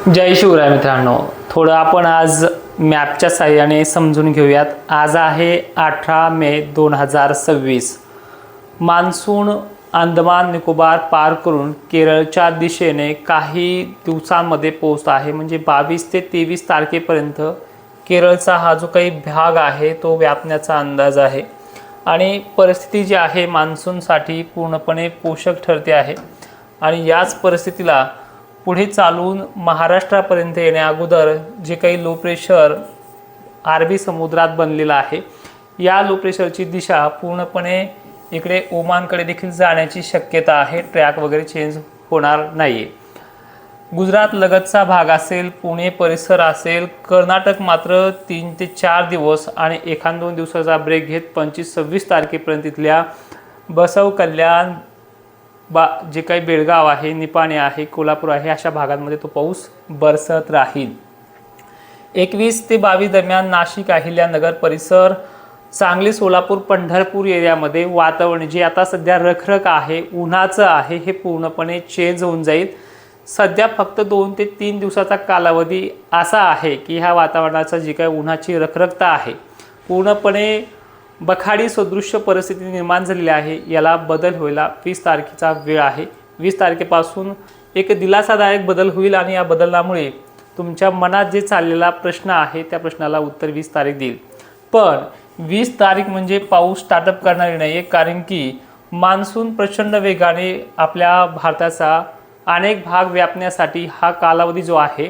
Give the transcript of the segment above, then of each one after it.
जय शिवराय मित्रांनो, थोडं आपण आज मॅपच्या साहाय्याने समजून घेऊयात। आज आहे 18 मे 2026। मान्सून अंदमान निकोबार पार करून केरळच्या दिशेने काही दिवसांमध्ये पोहोचत आहे। म्हणजे 22 ते 23 तारखेपर्यंत केरळचा हा जो काही भाग आहे तो व्यापण्याचा अंदाज आहे आणि परिस्थिती जी आहे मान्सूनसाठी पूर्णपणे पोषक ठरते आहे। आणि याच परिस्थितीला पुढे चालून महाराष्ट्रापर्यंत येण्या अगोदर जे काही लो प्रेशर अरबी समुद्रात बनलेला आहे, या लो प्रेशरची दिशा पूर्णपणे इकडे ओमानकडे देखील जाण्याची शक्यता आहे। ट्रॅक वगैरे चेंज होणार नाहीये। गुजरात लगतचा भाग असेल, पुणे परिसर असेल, कर्नाटक मात्र 3 ते 4 दिवस आणि एखाद 2 दिवसाचा ब्रेक घेत 25-26 तारखेपर्यंत इथल्या बसव कल्याण जे काही बेळगाव आहे, निपाणी आहे, कोल्हापूर आहे, अशा भागांमध्ये तो पाऊस बरसत राहील। 21 ते 22 दरम्यान नाशिक, अहिल्यानगर परिसर, सांगली, सोलापूर, पंढरपूर एरियामध्ये वातावरण जे आता सध्या रखरख आहे, उन्हाचं आहे, हे पूर्णपणे चेंज होऊन जाईल। सध्या फक्त 2 ते 3 दिवसाचा कालावधी असा आहे की ह्या वातावरणाचा जी काही उन्हाची रखरखता आहे पूर्णपणे बखाडी सदृश्य परिस्थिती निर्माण झालेली आहे, याला बदल व्हायला 20 तारखेचा वेळ आहे। 20 तारखेपासून एक दिलासादायक बदल होईल आणि या बदलामुळे तुमच्या मनात जे चाललेला प्रश्न आहे त्या प्रश्नाला उत्तर 20 तारीख देईल। पण 20 तारीख म्हणजे पाऊस स्टार्टअप करणारी नाही आहे, कारण की मान्सून प्रचंड वेगाने आपल्या भारताचा अनेक भाग व्यापण्यासाठी हा कालावधी जो आहे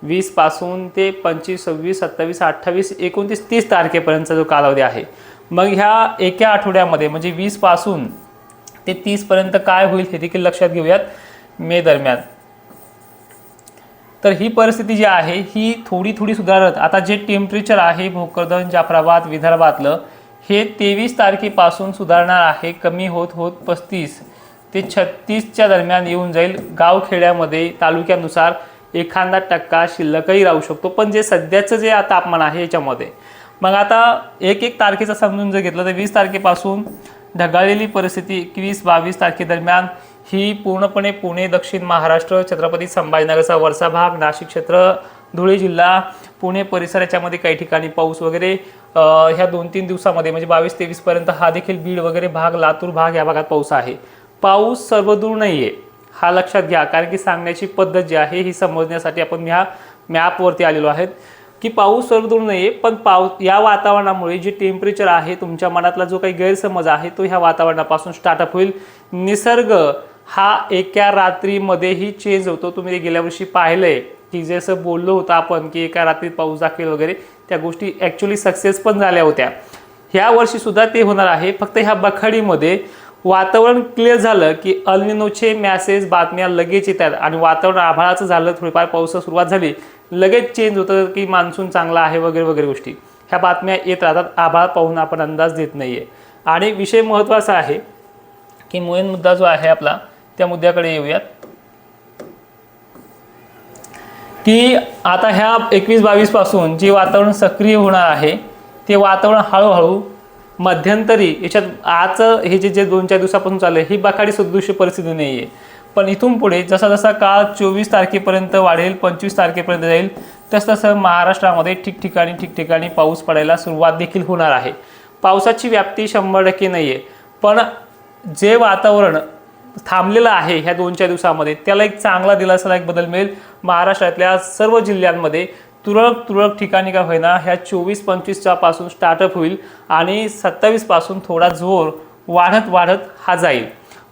20 पासून ते 25, 26, 27, 28, 29, 30 तारखेपर्यंतचा जो कालावधी आहे, मग ह्या एका आठवड्यामध्ये म्हणजे 20 पासून ते 30 पर्यंत काय होईल हे देखील लक्षात घेऊयात मे दरम्यान। तर ही परिस्थिती जी आहे ही थोडी सुधारत आता जे टेम्परेचर आहे भोकरदन, जाफराबाद, विदर्भातलं हे 23 तारखेपासून सुधारणार आहे। कमी होत होत 35 ते 36च्या दरम्यान येऊन जाईल। गावखेड्यामध्ये तालुक्यानुसार एखादा टक्का शिल्लकही राहू शकतो, पण जे सध्याचं जे तापमान आहे याच्यामध्ये मग आता 1 तारखेचा समजून जर घेतलं तर 20 तारखेपासून ढगाळलेली परिस्थिती 21-22 तारखेदरम्यान ही पूर्णपणे पुणे, दक्षिण महाराष्ट्र, छत्रपती संभाजीनगरचा वरचा भाग, नाशिक क्षेत्र, धुळे जिल्हा, पुणे परिसर याच्यामध्ये काही ठिकाणी पाऊस वगैरे ह्या 2-3 दिवसामध्ये म्हणजे 22-23 पर्यंत हा देखील बीड वगैरे भाग, लातूर भाग या भागात पाऊस आहे। पाऊस सर्वदूर नाहीये हा लक्षात घ्या, कारण की सांगण्याची पद्धत जी आहे ही समजण्यासाठी आपण ह्या मॅपवरती आलेलो आहेत की पाऊस सर्वदूर नाहीये, पण या वातावरणामुळे जे टेम्परेचर आहे तुमच्या मनातला जो काही गैरसमज आहे तो ह्या वातावरणापासून स्टार्टअप होईल। निसर्ग हा एका रात्रीमध्येही चेंज होतो। तुम्ही गेल्या वर्षी पाहिलंय की जसं बोललो होतं आपण की एका रात्रीत पाऊस दाखवेल वगैरे, त्या गोष्टी ॲक्च्युली सक्सेस पण झाल्या होत्या। ह्या वर्षी सुद्धा ते होणार आहे। फक्त ह्या बखाडीमध्ये वातावरण क्लिअर झालं की अल निनोचे मॅसेज बातम्या लगेच येतात आणि वातावरण आभाळाचं झालं, थोडीफार पावसाला सुरुवात झाली, लगेच चेंज होतं की मान्सून चांगला आहे वगैरे वगैरे गोष्टी ह्या बातम्या येत राहतात। आभाळ पाहून आपण अंदाज देत नाहीये। आणि विषय महत्त्वाचा आहे की मेन मुद्दा जो आहे आपला त्या मुद्द्याकडे येऊयात की आता ह्या 21-22 पासून जे वातावरण सक्रिय होणार आहे ते वातावरण हळूहळू मध्यंतरी याच्यात आज हे जे 2-4 दिवसापासून चालू आहे ही बखाडी सदृश्य परिस्थिती नाही आहे, पण इथून पुढे जसा जसा काळ 24 तारखेपर्यंत वाढेल, 25 तारखेपर्यंत जाईल, तसतसं महाराष्ट्रामध्ये ठिकठिकाणी पाऊस पडायला सुरुवात देखील होणार आहे। पावसाची व्याप्ती 100% नाही आहे, पण जे वातावरण थांबलेलं आहे ह्या 2-4 दिवसामध्ये त्याला एक चांगला दिलासादायक बदल मिळेल। महाराष्ट्रातल्या सर्व जिल्ह्यांमध्ये तुरळक ठिकाणी का होईना ह्या 24-25च्या पासून स्टार्टअप होईल आणि 27 पासून थोडा जोर वाढत हा जाईल।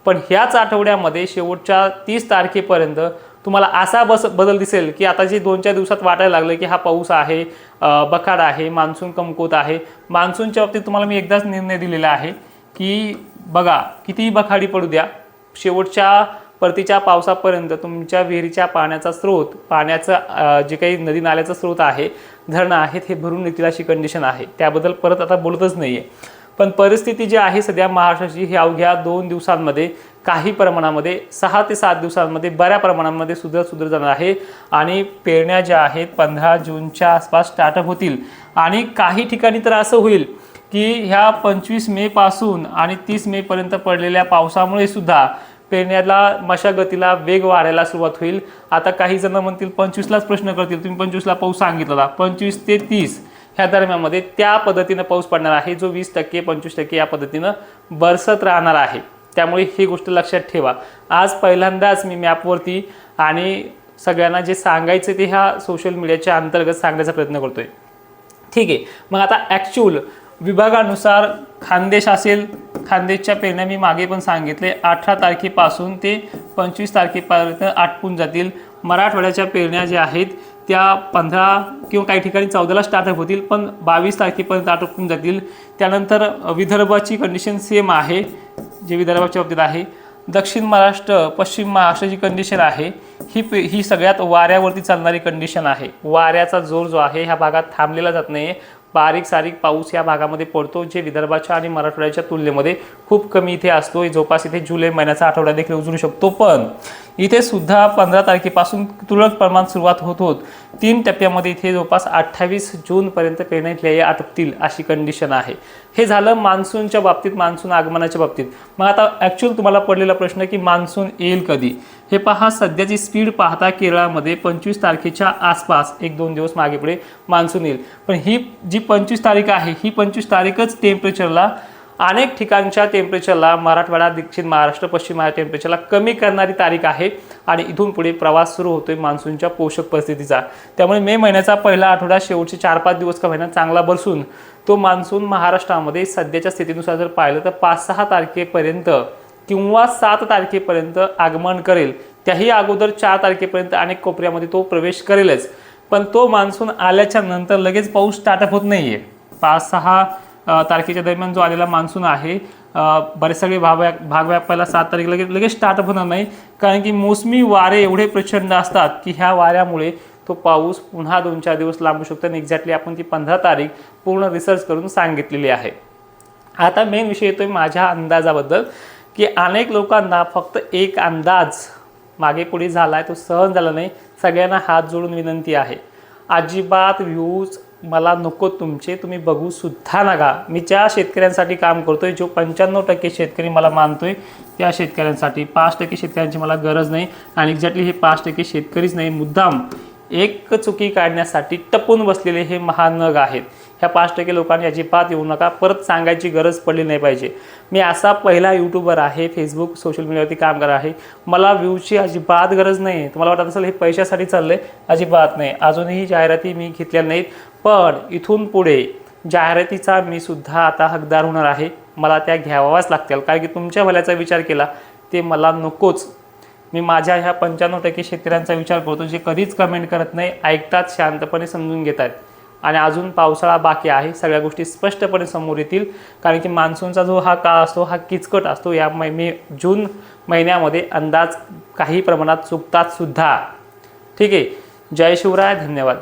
पण ह्याच आठवड्यामध्ये शेवटच्या 30 तारखेपर्यंत तुम्हाला असा बदल दिसेल की आता जे 2-4 दिवसात वाटायला लागलं की हा पाऊस आहे, बखाड आहे, मान्सून कमकुवत आहे। मान्सूनच्या बाबतीत तुम्हाला मी एकदाच निर्णय दिलेला आहे की बघा कितीही बखाडी पडू द्या, शेवटच्या परतीच्या पावसापर्यंत तुमच्या विहिरीच्या पाण्याचा स्रोत, पाण्याचं जे काही नदी नाल्याचा स्रोत आहे, धरणं आहेत, हे भरून निघतील अशी कंडिशन आहे। त्याबद्दल परत आता बोलतच नाहीये, पण परिस्थिती जी आहे सध्या महाराष्ट्राची ही अवघ्या 2 दिवसांमध्ये काही प्रमाणामध्ये 6 ते 7 दिवसांमध्ये बऱ्या प्रमाणामध्ये सुधार जाणार आहे आणि पेरण्या ज्या आहेत 15 जूनच्या आसपास स्टार्टअप होतील। आणि काही ठिकाणी तर असं होईल की ह्या 25 मे पासून आणि 30 मे पर्यंत पडलेल्या पावसामुळे सुद्धा पेरण्याला मशागतीला वेग वाढायला सुरुवात होईल. आता काही जण म्हणतील 25लाच प्रश्न करतील, तुम्ही 25ला पाऊस सांगितला, 25 ते 30 ह्या दरम्यानमध्ये त्या पद्धतीनं पाऊस पडणार आहे, जो 20% 25% या पद्धतीनं बरसत राहणार आहे. त्यामुळे ही गोष्ट लक्षात ठेवा. आज पहिल्यांदाच मी मॅपवरती आणि सगळ्यांना जे सांगायचं ते ह्या सोशल मीडियाच्या अंतर्गत सांगण्याचा प्रयत्न करतोय. ठीक आहे, मग आता ॲक्च्युअल विभागानुसार खानदेश असेल, खानदेशच्या पेरण्या मी मागे पण सांगितले 18 तारखेपासून ते 25 तारखेपर्यंत आटपून जातील. मराठवाड्याच्या पेरण्या ज्या आहेत त्या 15 किंवा काही ठिकाणी 14ला स्टार्टअप होतील, पण 22 तारखेपर्यंत आटपून जातील. त्यानंतर विदर्भाची कंडिशन सेम आहे, जे विदर्भाच्या बाबतीत आहे. दक्षिण महाराष्ट्र, पश्चिम महाराष्ट्राची कंडिशन आहे ही सगळ्यात वाऱ्यावरती चालणारी कंडिशन आहे. वाऱ्याचा जोर जो आहे ह्या भागात थांबलेला जात नाही. बारीक सारीक पाऊस या भागामध्ये पडतो, जे विदर्भाच्या आणि मराठवाड्याच्या तुलनेमध्ये खूप कमी इथे असतो. जवळपास इथे जुलै महिन्याचा आठवडा देखील उजळू शकतो. पण इथे सुद्धा 15 तारखेपासून तुरळक प्रमाणात सुरुवात होत 3 टप्प्यामध्ये इथे जवळपास 28 जूनपर्यंत पेरण्या इथल्या आटपतील अशी कंडिशन आहे. हे झालं मान्सूनच्या बाबतीत, मान्सून आगमनाच्या बाबतीत. मग आता ॲक्च्युअल तुम्हाला पडलेला प्रश्न की मान्सून येईल कधी. हे पहा, सध्याची स्पीड पाहता केरळामध्ये 25 तारखेच्या आसपास 1-2 दिवस मागे पुढे मान्सून येईल. पण ही जी 25 तारीख आहे ही 25 तारीखच टेम्परेचरला, अनेक ठिकाणच्या टेम्परेचरला, मराठवाडा, दक्षिण महाराष्ट्र, पश्चिम महाराष्ट्र टेम्परेचरला कमी करणारी तारीख आहे. आणि इथून पुढे प्रवास सुरू होतोय मान्सूनच्या पोषक परिस्थितीचा. त्यामुळे मे महिन्याचा पहिला आठवडा, शेवटचे 4-5 दिवस का महिना चांगला बरसून तो मान्सून महाराष्ट्रामध्ये सध्याच्या स्थितीनुसार जर पाहिलं तर 5-6 तारखेपर्यंत किंवा 7 तारखेपर्यंत आगमन करेल. त्याही अगोदर 4 तारखेपर्यंत अनेक कोपऱ्यामध्ये तो प्रवेश करेलच. पण तो मान्सून आल्याच्या नंतर लगेच पाऊस स्टार्टअप होत नाही आहे. 5-6 तारखेच्या दरम्यान जो आलेला मान्सून आहे, बरेच सगळे भाग व्यापायला 7 तारीख लगेच स्टार्टअप होणार नाही. कारण की मोसमी वारे एवढे प्रचंड असतात की ह्या वाऱ्यामुळे तो पाऊस पुन्हा 2-4 दिवस लांबू शकतो. आणि एक्झॅक्टली आपण ती 15 तारीख पूर्ण रिसर्च करून सांगितलेली आहे. आता मेन विषय येतोय माझ्या अंदाजाबद्दल, की अनेक लोकांना फक्त एक अंदाज मागे पुढे झाला आहे, तो सहन झाला नाही. सगळ्यांना हात जोडून विनंती आहे, अजिबात व्ह्यूज मला नको तुमचे, तुम्ही बघू सुद्धा नका. मी ज्या शेतकऱ्यांसाठी काम करतोय, जो 95% शेतकरी मला मानतोय, त्या शेतकऱ्यांसाठी, 5% शेतकऱ्यांची मला गरज नाही. आणि एक्झॅक्टली हे 5% शेतकरीच नाही, मुद्दाम एक चुकी काढण्यासाठी टपून बसलेले हे महानग आहेत. ह्या 5% लोकांनी अजिबात येऊ नका. परत सांगायची गरज पडली नाही पाहिजे. मी असा पहिला यूट्यूबर आहे, फेसबुक सोशल मीडियावरती काम करत आहे. मला व्ह्यूची अजिबात गरज नाही. तुम्हाला वाटत असेल हे पैशासाठी चाललंय, अजिबात नाही. अजूनही जाहिराती मी घेतल्या नाहीत, पण इथून पुढे जाहिरातीचा मी सुद्धा आता हकदार होणार आहे. मला त्या घ्यावाच लागतील, कारण की तुमच्या भल्याचा विचार केला ते मला नकोच. मी माझ्या ह्या 95% शेतकऱ्यांचा विचार करतो, जे कधीच कमेंट करत नाही, ऐकतात, शांतपणे समजून घेतात. आणि अजून पावसाळा बाकी आहे, सगळ्या गोष्टी स्पष्टपणे समोर येतील. कारण की मान्सूनचा जो हा काळ असतो हा किचकट असतो. या जून महिन्यामध्ये अंदाज काही प्रमाणात चुकतात सुद्धा. ठीक आहे, जय शिवराय, धन्यवाद.